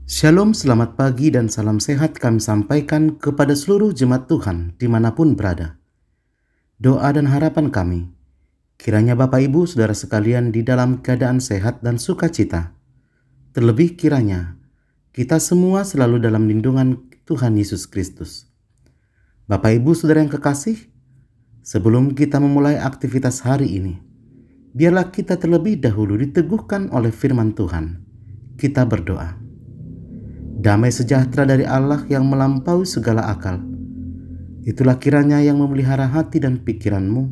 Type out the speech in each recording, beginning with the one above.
Shalom, selamat pagi dan salam sehat kami sampaikan kepada seluruh jemaat Tuhan dimanapun berada. Doa dan harapan kami, kiranya Bapak Ibu Saudara sekalian di dalam keadaan sehat dan sukacita. Terlebih kiranya kita semua selalu dalam lindungan Tuhan Yesus Kristus. Bapak Ibu Saudara yang kekasih, sebelum kita memulai aktivitas hari ini, biarlah kita terlebih dahulu diteguhkan oleh firman Tuhan. Kita berdoa. Damai sejahtera dari Allah yang melampaui segala akal, itulah kiranya yang memelihara hati dan pikiranmu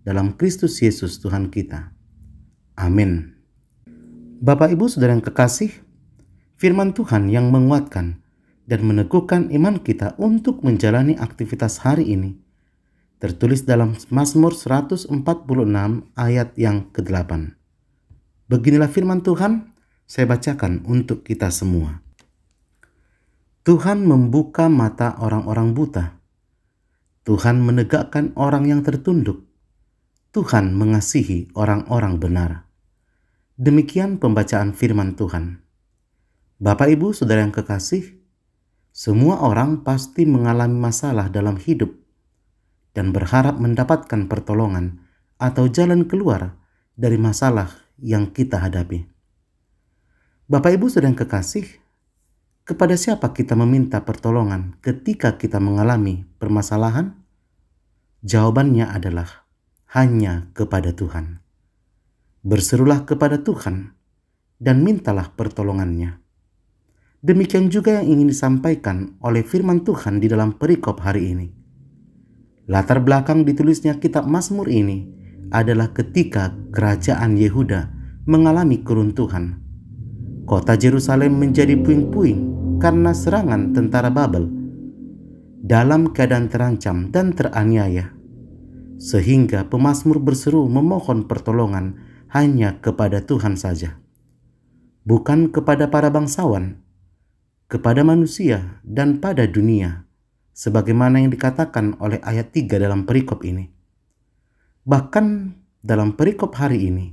dalam Kristus Yesus Tuhan kita. Amin. Bapak Ibu Saudara yang kekasih, firman Tuhan yang menguatkan dan meneguhkan iman kita untuk menjalani aktivitas hari ini tertulis dalam Mazmur 146 ayat yang ke-8. Beginilah firman Tuhan, saya bacakan untuk kita semua. Tuhan membuka mata orang-orang buta. Tuhan menegakkan orang yang tertunduk. Tuhan mengasihi orang-orang benar. Demikian pembacaan firman Tuhan. Bapak Ibu Saudara yang kekasih, semua orang pasti mengalami masalah dalam hidup dan berharap mendapatkan pertolongan atau jalan keluar dari masalah yang kita hadapi. Bapak Ibu Saudara yang kekasih, kepada siapa kita meminta pertolongan ketika kita mengalami permasalahan? Jawabannya adalah hanya kepada Tuhan. Berserulah kepada Tuhan dan mintalah pertolongannya. Demikian juga yang ingin disampaikan oleh firman Tuhan di dalam perikop hari ini. Latar belakang ditulisnya kitab Mazmur ini adalah ketika kerajaan Yehuda mengalami keruntuhan. Kota Yerusalem menjadi puing-puing karena serangan tentara Babel, dalam keadaan terancam dan teraniaya, sehingga pemazmur berseru memohon pertolongan hanya kepada Tuhan saja, bukan kepada para bangsawan, kepada manusia dan pada dunia, sebagaimana yang dikatakan oleh ayat 3 dalam perikop ini. Bahkan dalam perikop hari ini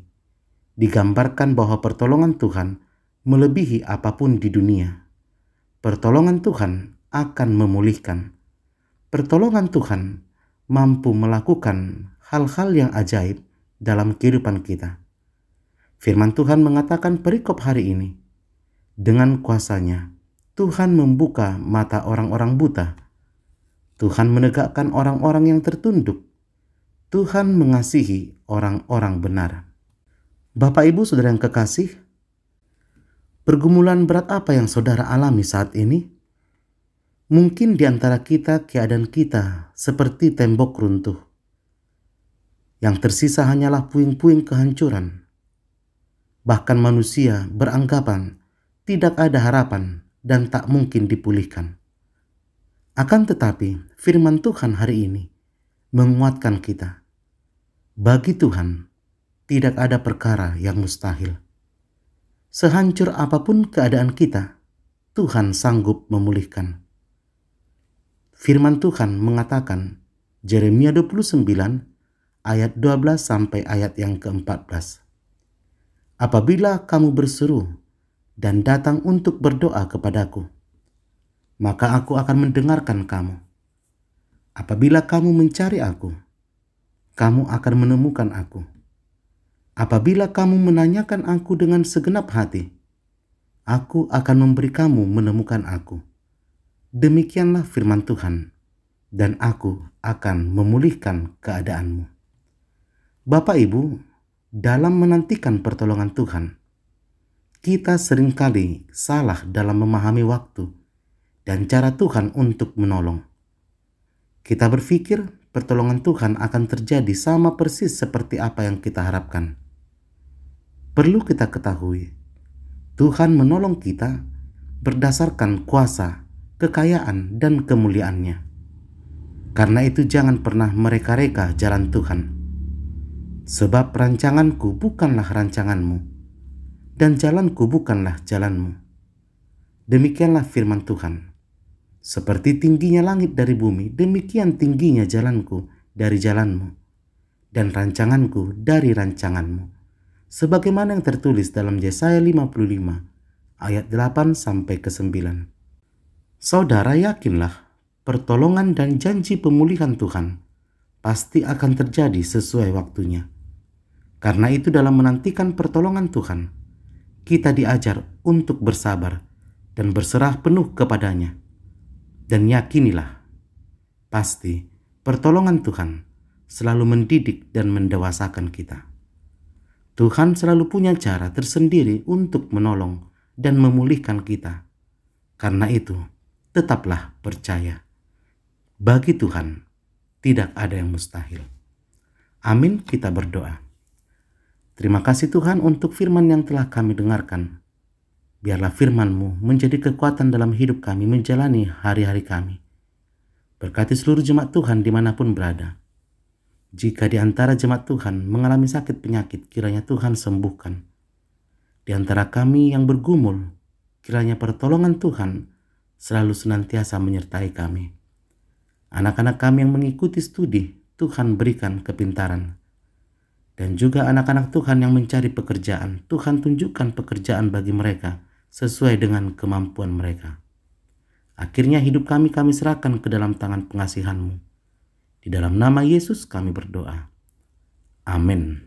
digambarkan bahwa pertolongan Tuhan melebihi apapun di dunia. Pertolongan Tuhan akan memulihkan. Pertolongan Tuhan mampu melakukan hal-hal yang ajaib dalam kehidupan kita. Firman Tuhan mengatakan perikop hari ini, dengan kuasanya Tuhan membuka mata orang-orang buta. Tuhan menegakkan orang-orang yang tertunduk. Tuhan mengasihi orang-orang benar. Bapak Ibu Saudara yang kekasih, pergumulan berat apa yang saudara alami saat ini? Mungkin di antara kita keadaan kita seperti tembok runtuh. Yang tersisa hanyalah puing-puing kehancuran. Bahkan manusia beranggapan tidak ada harapan dan tak mungkin dipulihkan. Akan tetapi firman Tuhan hari ini menguatkan kita. Bagi Tuhan tidak ada perkara yang mustahil. Sehancur apapun keadaan kita, Tuhan sanggup memulihkan. Firman Tuhan mengatakan, Yeremia 29 ayat 12 sampai ayat yang ke-14. Apabila kamu berseru dan datang untuk berdoa kepadaku, maka aku akan mendengarkan kamu. Apabila kamu mencari aku, kamu akan menemukan aku. Apabila kamu menanyakan aku dengan segenap hati, aku akan memberi kamu menemukan aku. Demikianlah firman Tuhan, dan aku akan memulihkan keadaanmu. Bapak Ibu, dalam menantikan pertolongan Tuhan, kita seringkali salah dalam memahami waktu dan cara Tuhan untuk menolong. Kita berpikir pertolongan Tuhan akan terjadi sama persis seperti apa yang kita harapkan. Perlu kita ketahui, Tuhan menolong kita berdasarkan kuasa, kekayaan, dan kemuliaannya. Karena itu jangan pernah mereka-reka jalan Tuhan. Sebab rancanganku bukanlah rancanganmu, dan jalanku bukanlah jalanmu. Demikianlah firman Tuhan. Seperti tingginya langit dari bumi, demikian tingginya jalanku dari jalanmu, dan rancanganku dari rancanganmu. Sebagaimana yang tertulis dalam Yesaya 55 ayat 8 sampai ke 9. Saudara yakinlah pertolongan dan janji pemulihan Tuhan pasti akan terjadi sesuai waktunya. Karena itu dalam menantikan pertolongan Tuhan, kita diajar untuk bersabar dan berserah penuh kepadanya. Dan yakinilah, pasti pertolongan Tuhan selalu mendidik dan mendewasakan kita. Tuhan selalu punya cara tersendiri untuk menolong dan memulihkan kita. Karena itu, tetaplah percaya. Bagi Tuhan, tidak ada yang mustahil. Amin, kita berdoa. Terima kasih Tuhan untuk firman yang telah kami dengarkan. Biarlah firman-Mu menjadi kekuatan dalam hidup kami menjalani hari-hari kami. Berkati seluruh jemaat Tuhan dimanapun berada. Jika di antara jemaat Tuhan mengalami sakit penyakit, kiranya Tuhan sembuhkan. Di antara kami yang bergumul, kiranya pertolongan Tuhan selalu senantiasa menyertai kami. Anak-anak kami yang mengikuti studi, Tuhan berikan kepintaran. Dan juga anak-anak Tuhan yang mencari pekerjaan, Tuhan tunjukkan pekerjaan bagi mereka sesuai dengan kemampuan mereka. Akhirnya hidup kami serahkan ke dalam tangan pengasihan-Mu. Di dalam nama Yesus kami berdoa. Amin.